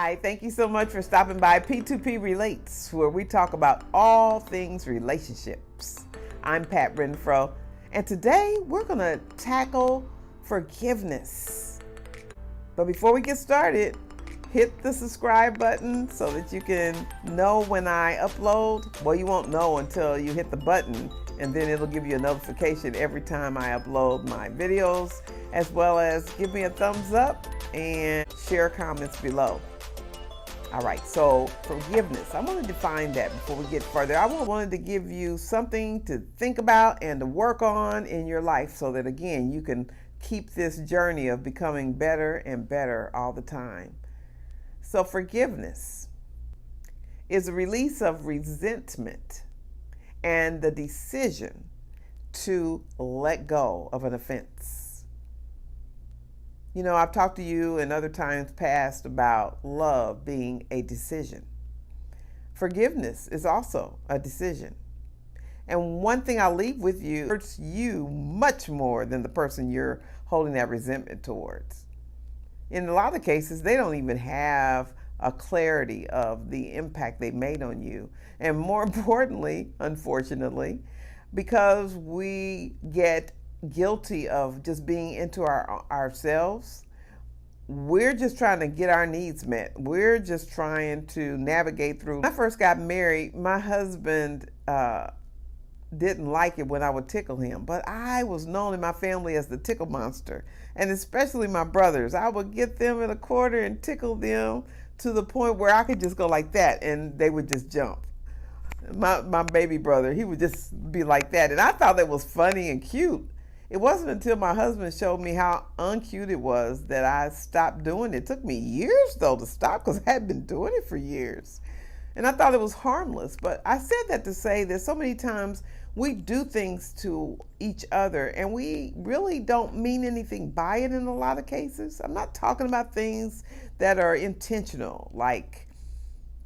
Hi, thank you so much for stopping by P2P Relates, where we talk about all things relationships. I'm Pat Renfro, and today we're going to tackle forgiveness. But before we get started, hit the subscribe button so that you can know when I upload. Well, you won't know until you hit the button, and then it'll give you a notification every time I upload my videos, as well as give me a thumbs up and share comments below. All right, so forgiveness. I want to define that before we get further. I wanted to give you something to think about and to work on in your life so that, again, you can keep this journey of becoming better and better all the time. So forgiveness is a release of resentment and the decision to let go of an offense. You know, I've talked to you in other times past about love being a decision. Forgiveness is also a decision. And one thing I'll leave with you hurts you much more than the person you're holding that resentment towards. In a lot of cases, they don't even have a clarity of the impact they made on you. And more importantly, unfortunately, because we get guilty of just being into ourselves, we're just trying to get our needs met. We're just trying to navigate through. When I first got married, my husband didn't like it when I would tickle him, but I was known in my family as the tickle monster, and especially my brothers. I would get them in a corner and tickle them to the point where I could just go like that and they would just jump. My baby brother, he would just be like that, and I thought that was funny and cute. It wasn't until my husband showed me how uncute it was that I stopped doing it. It took me years, though, to stop because I had been doing it for years. And I thought it was harmless. But I said that to say that so many times we do things to each other and we really don't mean anything by it in a lot of cases. I'm not talking about things that are intentional, like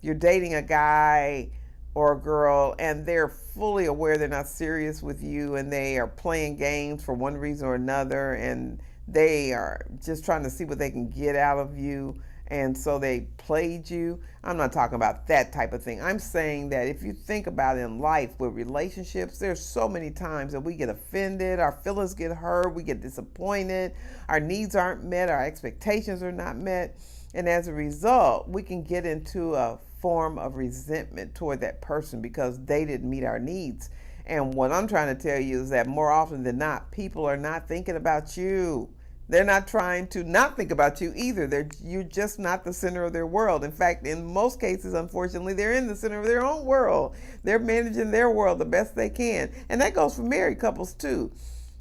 you're dating a guy or a girl and they're fully aware they're not serious with you and they are playing games for one reason or another and they are just trying to see what they can get out of you, and so they played you. I'm not talking about that type of thing. I'm saying that if you think about it in life with relationships, there's so many times that we get offended, our feelings get hurt, we get disappointed, our needs aren't met, our expectations are not met, and as a result, we can get into a form of resentment toward that person because they didn't meet our needs. And what I'm trying to tell you is that more often than not, people are not thinking about you. They're not trying to not think about you either. You're just not the center of their world. In fact, in most cases, unfortunately, they're in the center of their own world. They're managing their world the best they can. And that goes for married couples too.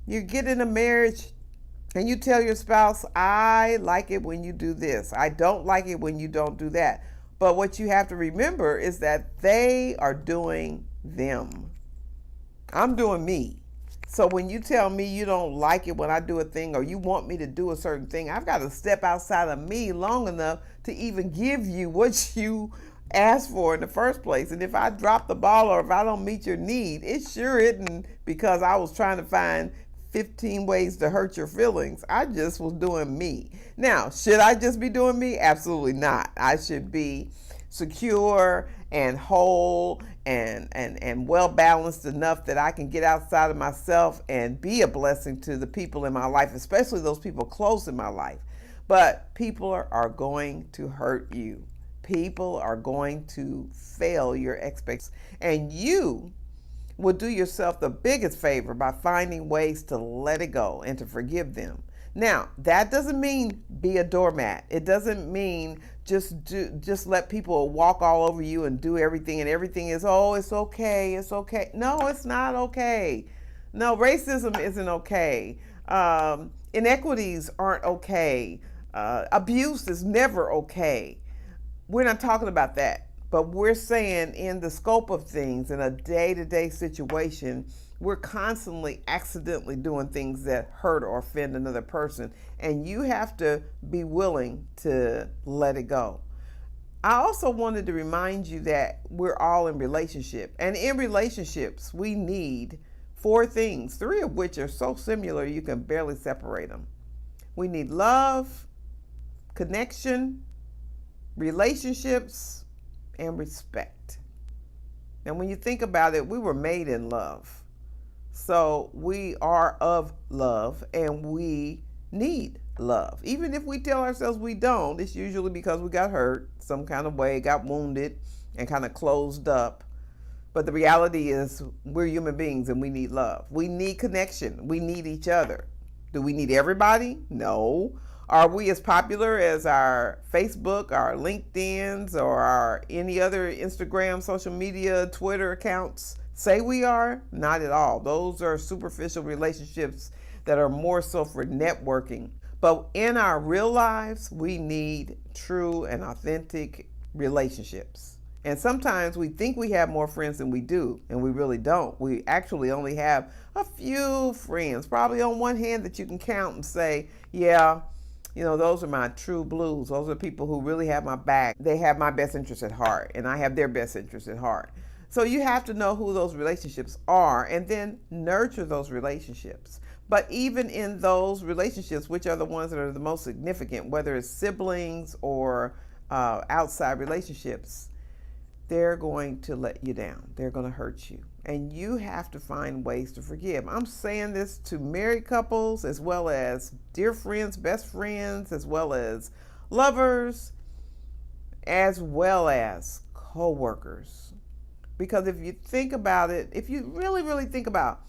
You get in a marriage and you tell your spouse, I like it when you do this. I don't like it when you don't do that. But what you have to remember is that they are doing them. I'm doing me. So when you tell me you don't like it when I do a thing or you want me to do a certain thing, I've got to step outside of me long enough to even give you what you asked for in the first place. And if I drop the ball or if I don't meet your need, it sure isn't because I was trying to find 15 ways to hurt your feelings. I just was doing me. Now, should I just be doing me? Absolutely not. I should be secure and whole and well balanced enough that I can get outside of myself and be a blessing to the people in my life, especially those people close in my life. But people are going to hurt you. People are going to fail your expectations. And you will do yourself the biggest favor by finding ways to let it go and to forgive them. Now, that doesn't mean be a doormat. It doesn't mean just let people walk all over you and do everything and everything is, oh, it's okay, it's okay. No, it's not okay. No, racism isn't okay. Inequities aren't okay. Abuse is never okay. We're not talking about that. But we're saying in the scope of things, in a day-to-day situation, we're constantly accidentally doing things that hurt or offend another person. And you have to be willing to let it go. I also wanted to remind you that we're all in relationship. And in relationships, we need 4 things, 3 of which are so similar you can barely separate them. We need love, connection, relationships, and respect. And when you think about it, we were made in love. So we are of love and we need love. Even if we tell ourselves we don't, it's usually because we got hurt some kind of way, got wounded, and kind of closed up. But the reality is we're human beings and we need love. We need connection. We need each other. Do we need everybody? No. Are we as popular as our Facebook, our LinkedIn's, or our any other Instagram, social media, Twitter accounts say we are? Not at all. Those are superficial relationships that are more so for networking. But in our real lives, we need true and authentic relationships. And sometimes we think we have more friends than we do, and we really don't. We actually only have a few friends, probably on one hand that you can count and say, yeah, those are my true blues. Those are people who really have my back. They have my best interest at heart, and I have their best interest at heart. So you have to know who those relationships are and then nurture those relationships. But even in those relationships, which are the ones that are the most significant, whether it's siblings or outside relationships, they're going to let you down. They're going to hurt you. And you have to find ways to forgive. I'm saying this to married couples as well as dear friends, best friends, as well as lovers, as well as co-workers. Because if you think about it, if you really, really think about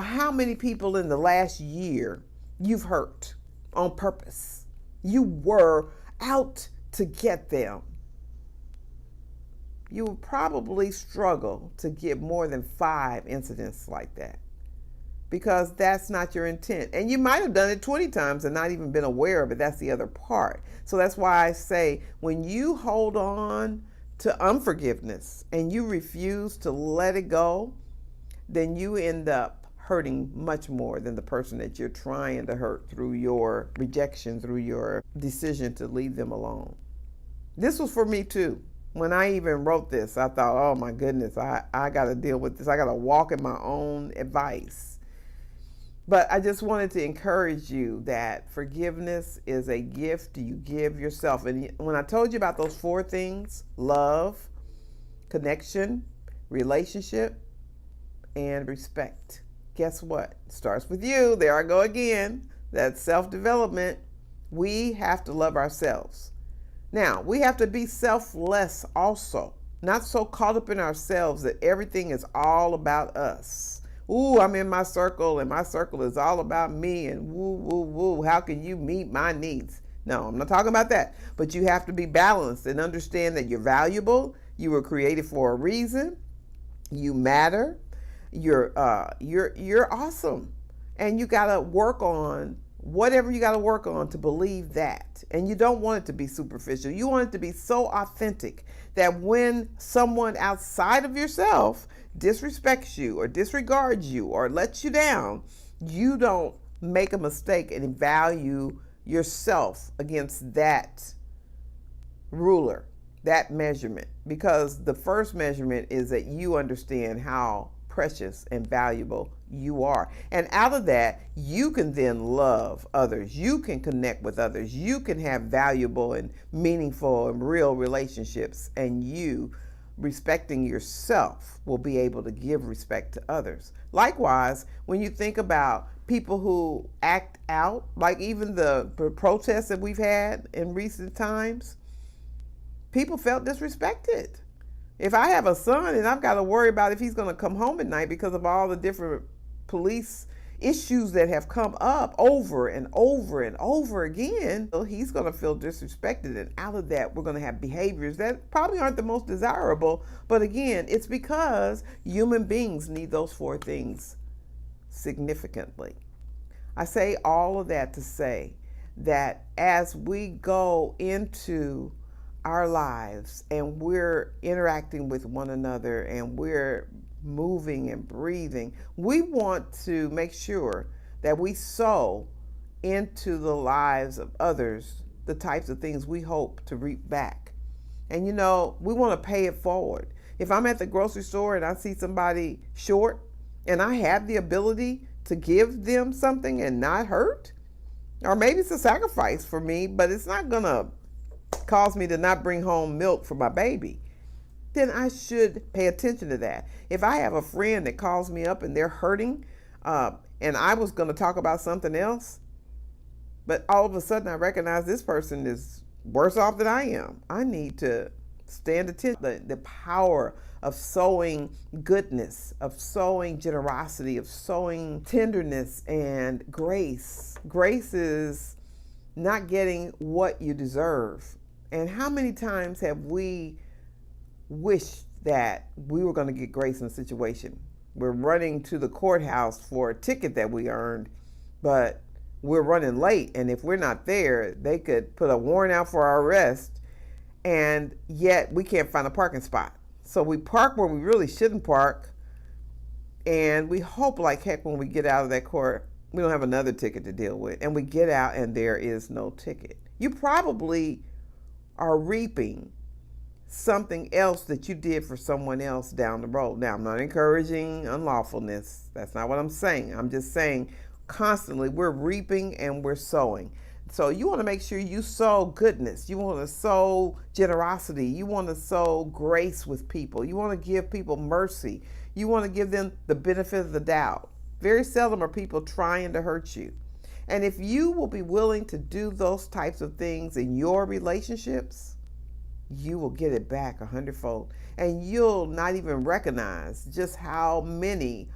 how many people in the last year you've hurt on purpose. You were out to get them. You will probably struggle to get more than 5 incidents like that because that's not your intent. And you might have done it 20 times and not even been aware of it. That's the other part. So that's why I say when you hold on to unforgiveness and you refuse to let it go, then you end up hurting much more than the person that you're trying to hurt through your rejection, through your decision to leave them alone. This was for me too. When I even wrote this, I thought, oh my goodness, I got to deal with this. I got to walk in my own advice. But I just wanted to encourage you that forgiveness is a gift you give yourself. And when I told you about those 4 things, love, connection, relationship, and respect, guess what? It starts with you. There I go again. That's self-development. We have to love ourselves. Now, we have to be selfless also, not so caught up in ourselves that everything is all about us. Ooh, I'm in my circle and my circle is all about me and woo, woo, woo. How can you meet my needs? No, I'm not talking about that. But you have to be balanced and understand that you're valuable. You were created for a reason. You matter. You're awesome. And you got to work on whatever you got to work on to believe that. And you don't want it to be superficial. You want it to be so authentic that when someone outside of yourself disrespects you or disregards you or lets you down, you don't make a mistake and value yourself against that ruler, that measurement. Because the first measurement is that you understand how precious and valuable you are. And out of that, you can then love others. You can connect with others. You can have valuable and meaningful and real relationships. And you, respecting yourself, will be able to give respect to others. Likewise, when you think about people who act out, like even the protests that we've had in recent times, people felt disrespected. If I have a son and I've got to worry about if he's going to come home at night because of all the different police issues that have come up over and over and over again, he's going to feel disrespected. And out of that, we're going to have behaviors that probably aren't the most desirable. But again, it's because human beings need those 4 things significantly. I say all of that to say that as we go into our lives and we're interacting with one another and we're moving and breathing, we want to make sure that we sow into the lives of others the types of things we hope to reap back. And we want to pay it forward. If I'm at the grocery store and I see somebody short and I have the ability to give them something and not hurt, or maybe it's a sacrifice for me, but it's not gonna cause me to not bring home milk for my baby, then I should pay attention to that. If I have a friend that calls me up and they're hurting, and I was going to talk about something else, but all of a sudden I recognize this person is worse off than I am, I need to stand attention. The power of sowing goodness, of sowing generosity, of sowing tenderness and grace. Grace is not getting what you deserve. And how many times have we wished that we were going to get grace in a situation? We're running to the courthouse for a ticket that we earned, but we're running late. And if we're not there, they could put a warrant out for our arrest, and yet we can't find a parking spot. So we park where we really shouldn't park, and we hope like heck when we get out of that court, we don't have another ticket to deal with. And we get out and there is no ticket. You probably are reaping something else that you did for someone else down the road. Now, I'm not encouraging unlawfulness. That's not what I'm saying. I'm just saying constantly we're reaping and we're sowing. So you want to make sure you sow goodness. You want to sow generosity. You want to sow grace with people. You want to give people mercy. You want to give them the benefit of the doubt. Very seldom are people trying to hurt you. And if you will be willing to do those types of things in your relationships, you will get it back 100-fold. And you'll not even recognize just how many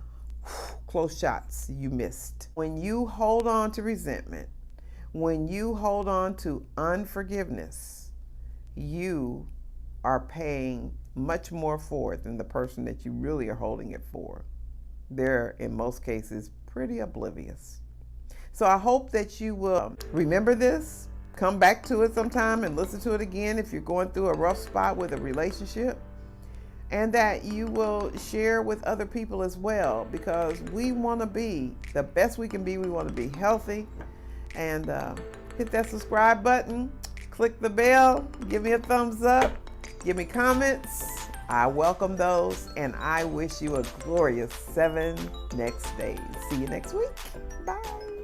close shots you missed. When you hold on to resentment, when you hold on to unforgiveness, you are paying much more for it than the person that you really are holding it for. They're, in most cases, pretty oblivious. So I hope that you will remember this, come back to it sometime and listen to it again if you're going through a rough spot with a relationship, and that you will share with other people as well, because we want to be the best we can be. We want to be healthy. And hit that subscribe button, click the bell, give me a thumbs up, give me comments. I welcome those, and I wish you a glorious 7 next days. See you next week. Bye.